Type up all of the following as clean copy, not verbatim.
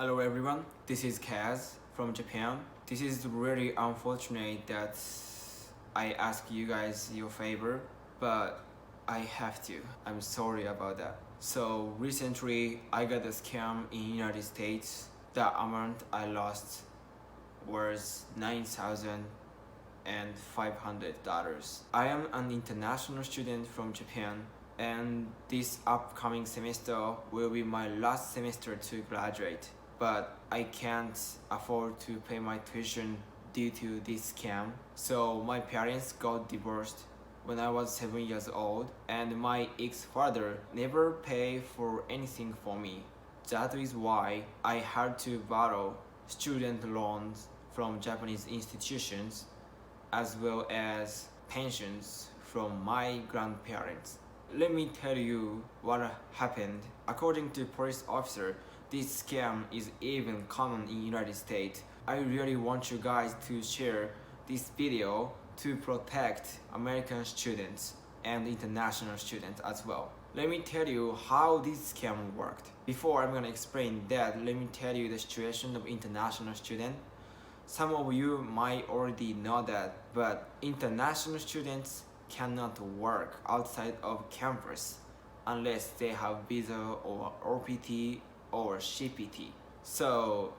Hello everyone, this is Kaz from Japan. This is really unfortunate that I ask you guys your favor, but I have to. I'm sorry about that. So recently I got a scam in United States. The amount I lost was $9,500. I am an international student from Japan, and this upcoming semester will be my last semester to graduate. But I can't afford to pay my tuition due to this scam. So my parents got divorced when I was 7 years old, and my ex-father never paid for anything for me. That is why I had to borrow student loans from Japanese institutions as well as pensions from my grandparents. Let me tell you what happened. According to police officer, this scam is even common in United States. I really want you guys to share this video to protect American students and international students as well. Let me tell you how this scam worked. Before I'm gonna explain that, let me tell you the situation of international student. Some of you might already know that, but international students cannot work outside of campus unless they have visa or OPT or CPT. So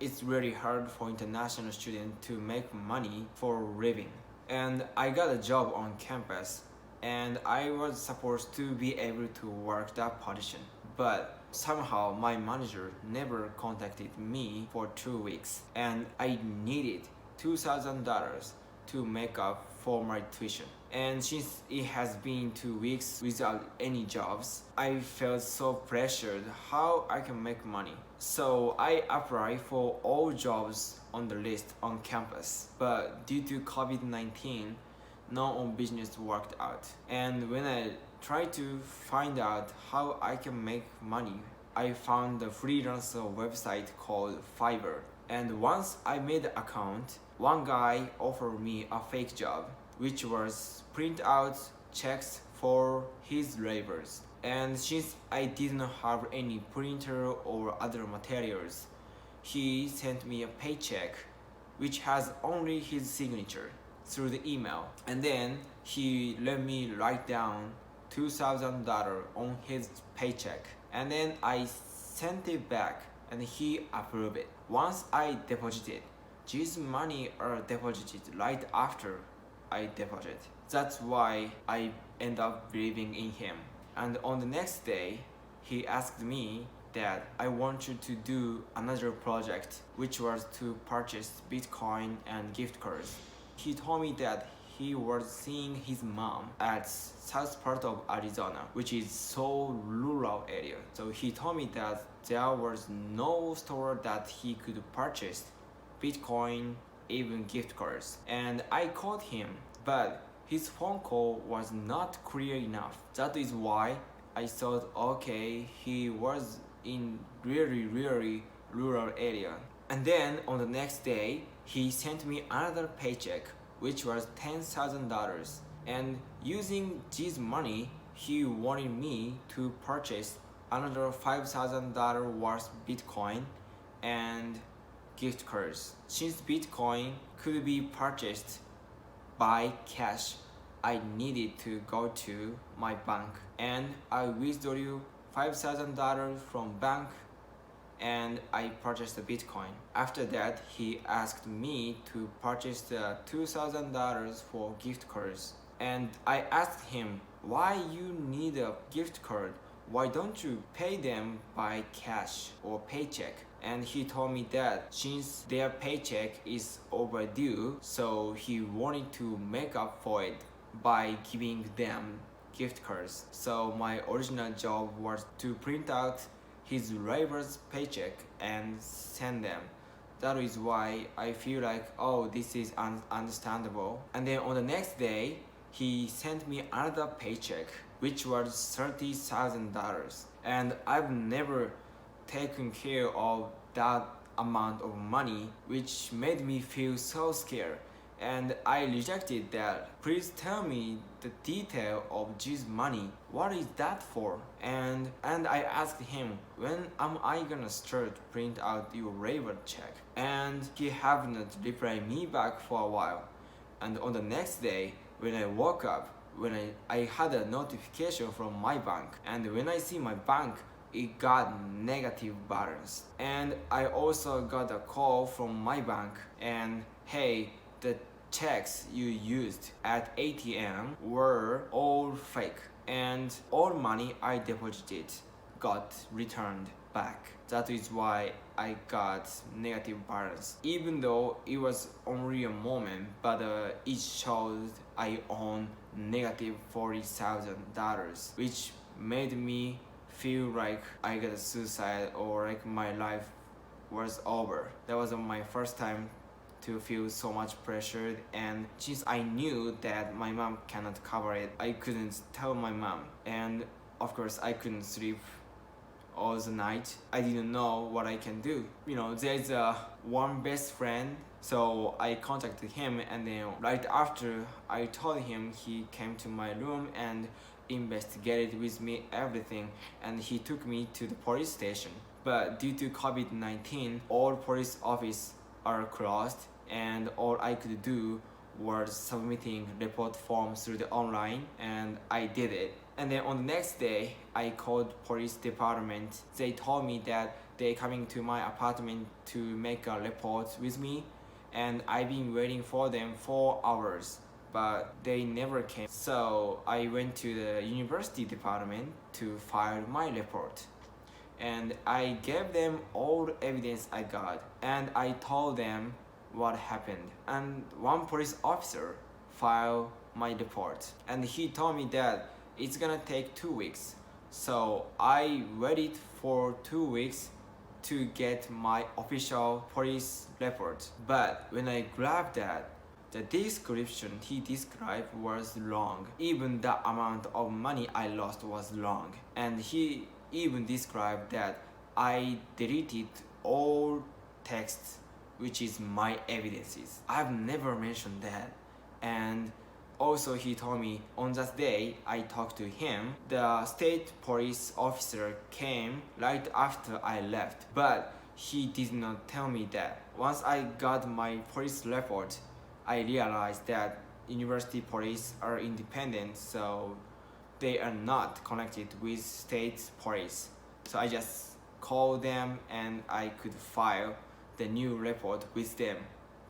it's really hard for international students to make money for living. And I got a job on campus, and I was supposed to be able to work that position. But somehow my manager never contacted me for 2 weeks, and I needed $2,000 to make up for my tuition. And since it has been 2 weeks without any jobs, I felt so pressured how I can make money. So I applied for all jobs on the list on campus. But due to COVID-19, no business worked out. And when I tried to find out how I can make money, I found a freelancer website called Fiverr. And once I made the account, one guy offered me a fake job, which was print out checks for his labors. And since I didn't have any printer or other materials, he sent me a paycheck which has only his signature through the email. And then he let me write down $2,000 on his paycheck. And then I sent it back and he approved it. Once I deposited, this money are deposited right after I deposit. That's why I end up believing in him. And on the next day, he asked me that I want you to do another project, which was to purchase Bitcoin and gift cards. He told me that he was seeing his mom at south part of Arizona, which is so rural area. So he told me that there was no store that he could purchase Bitcoin, even gift cards. And I called him, but his phone call was not clear enough. That is why I thought, okay, he was in really rural area. And then on the next day, he sent me another paycheck, which was $10,000. And using this money, he wanted me to purchase another $5,000 worth Bitcoin and gift cards. Since Bitcoin could be purchased by cash, I needed to go to my bank, and I withdrew $5,000 from bank and I purchased the Bitcoin. After that, he asked me to purchase the $2,000 for gift cards. And I asked him, why you need a gift card? Why don't you pay them by cash or paycheck? And he told me that since their paycheck is overdue, so he wanted to make up for it by giving them gift cards. So my original job was to print out his labor's paycheck and send them. That is why I feel like, oh, this is understandable. And then on the next day, he sent me another paycheck, which was $30,000. And I've never taken care of that amount of money, which made me feel so scared. and I rejected that. Please tell me the detail of this money. What is that for? And I asked him, when am I gonna start print out your labor check? And he haven't replied me back for a while. And on the next day, when I woke up, I had a notification from my bank, and when I see my bank, it got negative balance. And I also got a call from my bank, and hey, the checks you used at ATM were all fake, and all money I deposited got returned back. That is why I got negative balance. Even though it was only a moment, but it showed I own negative $40,000, which made me feel like I got suicide or like my life was over. That was my first time to feel so much pressured, and since I knew that my mom cannot cover it, I couldn't tell my mom, and of course I couldn't sleep all the night. I didn't know what I can do. There's one best friend, so I contacted him, and then right after I told him, he came to my room and investigated with me everything, and he took me to the police station. But due to COVID-19, all police offices are closed, and all I could do was submitting report forms through the online, and I did it. And then on the next day, I called police department. They told me that they coming to my apartment to make a report with me, and I've been waiting for them 4 hours, but they never came. So I went to the university department to file my report, and I gave them all the evidence I got, and I told them what happened. And one police officer filed my report, and he told me that it's gonna take 2 weeks. So I waited for 2 weeks to get my official police report. But when I grabbed that, the description he described was wrong. Even the amount of money I lost was wrong. And he even described that I deleted all texts, which is my evidences. I've never mentioned that. And also he told me on that day I talked to him, the state police officer came right after I left, but he did not tell me that. Once I got my police report, I realized that university police are independent, so they are not connected with state police. So I just called them, and I could file the new report with them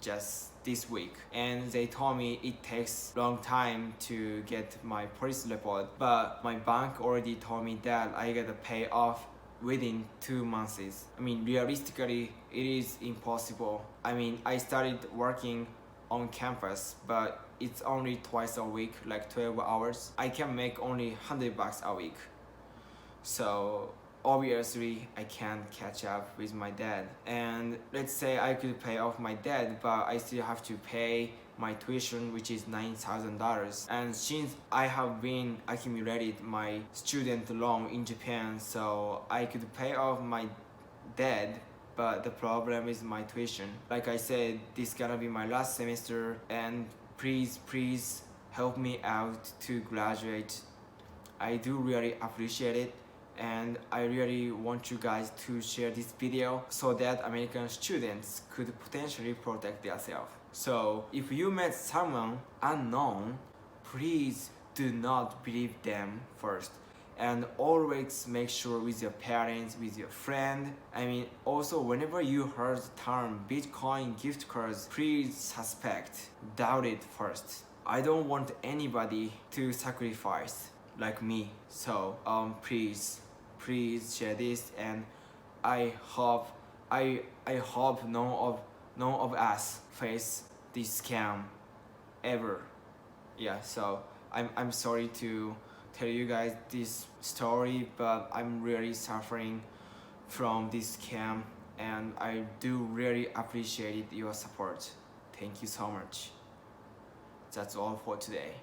just this week. And they told me it takes long time to get my police report, but my bank already told me that I gotta pay off within 2 months. Realistically, it is impossible. I started working on campus, but it's only twice a week, like 12 hours. I can make only $100 a week. So obviously I can't catch up with my dad. And let's say I could pay off my debt, but I still have to pay my tuition, which is $9,000. And since I have been accumulated my student loan in Japan, so I could pay off my debt, but the problem is my tuition. Like I said, this is gonna be my last semester, and please help me out to graduate. I do really appreciate it, and I really want you guys to share this video so that American students could potentially protect themselves. So if you met someone unknown, please do not believe them first, and always make sure with your parents, with your friend. Also whenever you heard the term Bitcoin gift cards, please suspect, doubt it first. I don't want anybody to sacrifice like me. So please share this, and I hope none of us face this scam ever. Yeah, so I'm sorry to tell you guys this story, but I'm really suffering from this scam, and I do really appreciate your support. Thank you so much. That's all for today.